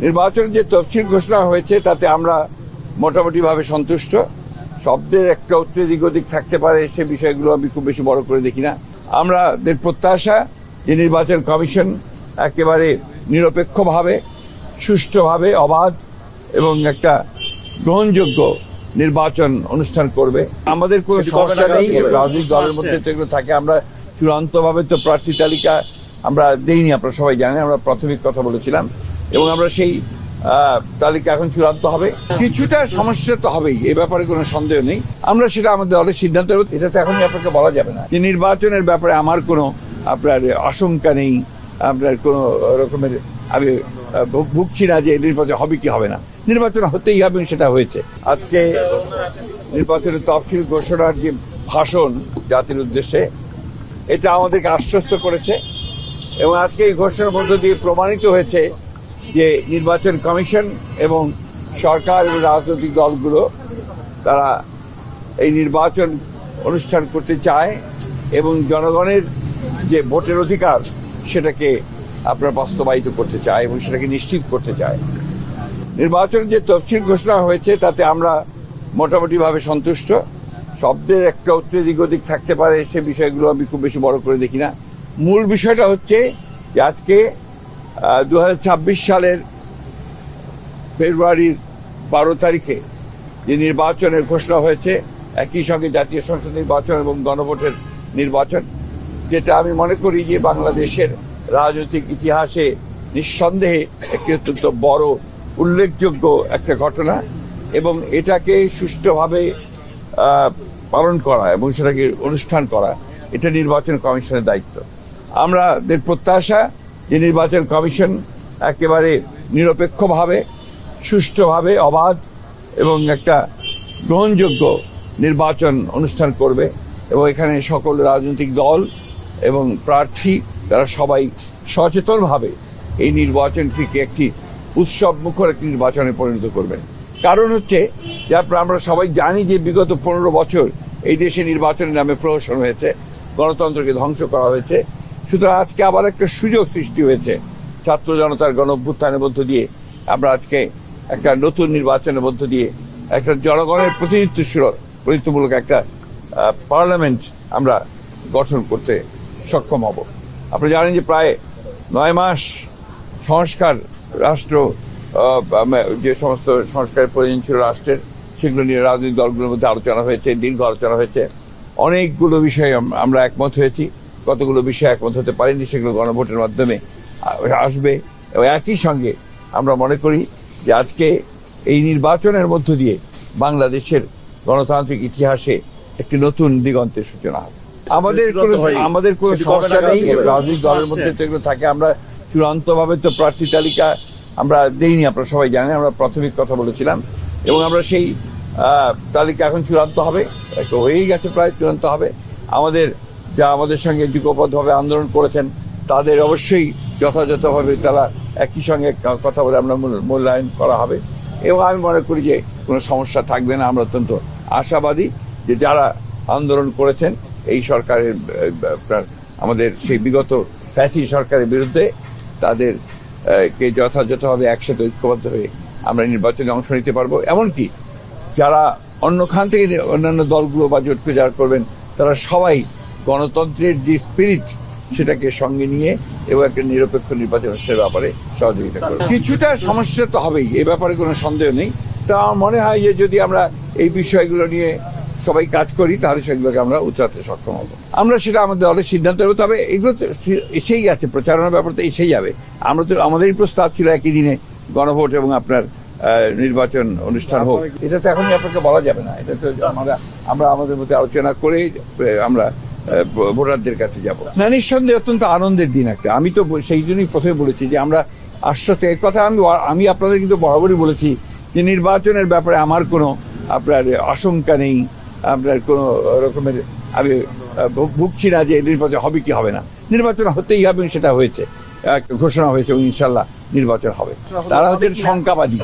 নির্বাচন যে তফসিল ঘোষণা হয়েছে তাতে আমরা মোটামুটিভাবে সন্তুষ্ট। শব্দের একটা এদিক ওদিক থাকতে পারে, সে বিষয়গুলো আমি খুব বেশি বড় করে দেখি না। আমাদের প্রত্যাশা যে নির্বাচন কমিশন একেবারে নিরপেক্ষভাবে, সুষ্ঠুভাবে, অবাধ এবং একটা গ্রহণযোগ্য নির্বাচন অনুষ্ঠান করবে। আমাদের কোনো সমস্যা নেই, রাজনৈতিক দলের মধ্যে তো এগুলো থাকে। আমরা চূড়ান্তভাবে তো প্রার্থী তালিকা আমরা দেইনি, আপনারা সবাই জানেন। আমরা প্রাথমিক কথা বলেছিলাম এবং আমরা সেই তালিকা এখন চূড়ান্ত হবে। কিছুটা সমস্যা তো হবেই, এ ব্যাপারে কোনো সন্দেহ নেই। আমরা সেটা আমাদের দলের সিদ্ধান্ত, এটা তো এখনই আপনাকে বলা যাবে না যে নির্বাচনের ব্যাপারে আমার কোনো আপনার আশঙ্কা নেই, আপনার কোনো রকমের আমি ভুগছি না যে নির্বাচন হবে কি হবে না। নির্বাচন হতেই হবে, সেটা হয়েছে। আজকে নির্বাচনের তফসিল ঘোষণার যে ভাষণ জাতির উদ্দেশ্যে, এটা আমাদেরকে আশ্বস্ত করেছে এবং আজকে এই ঘোষণার মধ্য দিয়ে প্রমাণিত হয়েছে যে নির্বাচন কমিশন এবং সরকার এবং রাজনৈতিক দলগুলো তারা এই নির্বাচন অনুষ্ঠান করতে চায় এবং জনগণের যে ভোটের অধিকার সেটাকে আপনারা বাস্তবায়িত করতে চায় এবং সেটাকে নিশ্চিত করতে চায়। নির্বাচন যে তফসিল ঘোষণা হয়েছে তাতে আমরা মোটামুটিভাবে সন্তুষ্ট। শব্দের একটা এদিক ওদিক থাকতে পারে, সে বিষয়গুলো আমি খুব বেশি বড় করে দেখি না। মূল বিষয়টা হচ্ছে যে আজকে 2026 সালের ফেব্রুয়ারির 12 তারিখে যে নির্বাচনের ঘোষণা হয়েছে, একই সঙ্গে জাতীয় সংসদ নির্বাচন এবং গণভোটের নির্বাচন, যেটা আমি মনে করি যে বাংলাদেশের রাজনৈতিক ইতিহাসে নিঃসন্দেহে একটি অত্যন্ত বড় উল্লেখযোগ্য একটা ঘটনা এবং এটাকে সুষ্ঠুভাবে পালন করা এবং সেটাকে অনুষ্ঠান করা, এটা নির্বাচন কমিশনের দায়িত্ব। আমাদের প্রত্যাশা যে নির্বাচন কমিশন একেবারে নিরপেক্ষভাবে, সুষ্ঠুভাবে, অবাধ এবং একটা গ্রহণযোগ্য নির্বাচন অনুষ্ঠান করবে এবং এখানে সকল রাজনৈতিক দল এবং প্রার্থী তারা সবাই সচেতনভাবে এই নির্বাচনটিকে একটি উৎসব মুখর একটি নির্বাচনে পরিণত করবেন। কারণ হচ্ছে যে আমরা সবাই জানি যে বিগত 15 বছর এই দেশে নির্বাচনের নামে প্রহসন হয়েছে, গণতন্ত্রকে ধ্বংস করা হয়েছে। সুতরাং আজকে আবার একটা সুযোগ সৃষ্টি হয়েছে ছাত্র জনতার গণ অভ্যুত্থানের মধ্য দিয়ে। আমরা আজকে একটা নতুন নির্বাচনের মধ্য দিয়ে একটা জনগণের প্রতিনিধিত্বমূলক একটা পার্লামেন্ট আমরা গঠন করতে সক্ষম হব। আপনি জানেন যে প্রায় 9 মাস সংস্কার রাষ্ট্র যে সমস্ত সংস্কারের প্রয়োজন ছিল রাষ্ট্রের, সেগুলো নিয়ে রাজনৈতিক দলগুলোর মধ্যে আলোচনা হয়েছে, দীর্ঘ আলোচনা হয়েছে। অনেকগুলো বিষয়ে আমরা একমত হয়েছি, কতগুলো বিষয়ে একমত হতে পারিনি, সেগুলো গণভোটের মাধ্যমে আসবে। এবং একই সঙ্গে আমরা মনে করি যে আজকে এই নির্বাচনের মধ্য দিয়ে বাংলাদেশের গণতান্ত্রিক ইতিহাসে একটি নতুন দিগন্তের সূচনা হবে। আমাদের কোনো সমস্যা নেই, রাজনৈতিক দলের মধ্যে তো এগুলো থাকে। আমরা চূড়ান্তভাবে তো প্রার্থী তালিকা আমরা দেইনি, আপনারা সবাই জানেন। আমরা প্রাথমিক কথা বলেছিলাম এবং আমরা সেই তালিকা এখন চূড়ান্ত হবে, হয়েই গেছে, প্রায় চূড়ান্ত হবে। আমাদের সঙ্গে যুগপথভাবে আন্দোলন করেছেন তাদের অবশ্যই যথাযথভাবে তারা একই সঙ্গে কথা বলে আমরা মূল্যায়ন করা হবে এবং আমি মনে করি যে কোনো সমস্যা থাকবে না। আমরা অত্যন্ত আশাবাদী যে যারা আন্দোলন করেছেন এই সরকারের আমাদের সেই বিগত ফ্যাসি সরকারের বিরুদ্ধে, তাদেরকে যথাযথভাবে একসাথে ঐক্যবদ্ধ হয়ে আমরা নির্বাচনে অংশ নিতে পারবো। এমনকি যারা অন্যখান থেকে অন্যান্য দলগুলো বা জোটকে যারা করবেন, তারা সবাই গণতন্ত্রের যে স্পিরিট সেটাকে সঙ্গে নিয়ে এবং একটা নিরপেক্ষ নির্বাচনের ব্যাপারে সহযোগিতা করবে। কিছুটা সমস্যা তো হবেই, এ ব্যাপারে কোনো সন্দেহ নেই। তা আমার মনে হয় যে যদি আমরা এই বিষয়গুলো নিয়ে সবাই কাজ করি তাহলে সেগুলোকে আমরা উতরাতে সক্ষম হব। আমরা সেটা আমাদের দলের সিদ্ধান্ত নেব। তবে এগুলো তো এসেই গেছে, প্রচারণার ব্যাপার তো এসেই যাবে। আমাদেরই প্রস্তাব ছিল একই দিনে গণভোট এবং আপনার নির্বাচন অনুষ্ঠান হোক। এটা তো এখনই আপনাকে বলা যাবে না। এটা তো আমরা আমাদের মধ্যে আলোচনা করে আমরা ভোটারদের কাছে যাব। না, নিঃসন্দেহে অত্যন্ত আনন্দের দিন একটা। আমি তো সেই জন্যই প্রথমে বলেছি যে আমরা আশ্বস্ত। এর কথা আমি আপনাদের কিন্তু বরাবরই বলেছি যে নির্বাচনের ব্যাপারে আমার কোনো আপনার আশঙ্কা নেই, আপনার কোনো রকমের আমি ভুগছি না যে নির্বাচন হবে কি হবে না। নির্বাচন হতেই হবে, সেটা হয়েছে, ঘোষণা হয়েছে এবং ইনশাল্লাহ নির্বাচন হবে। তারা হচ্ছেন শঙ্কাবাদী।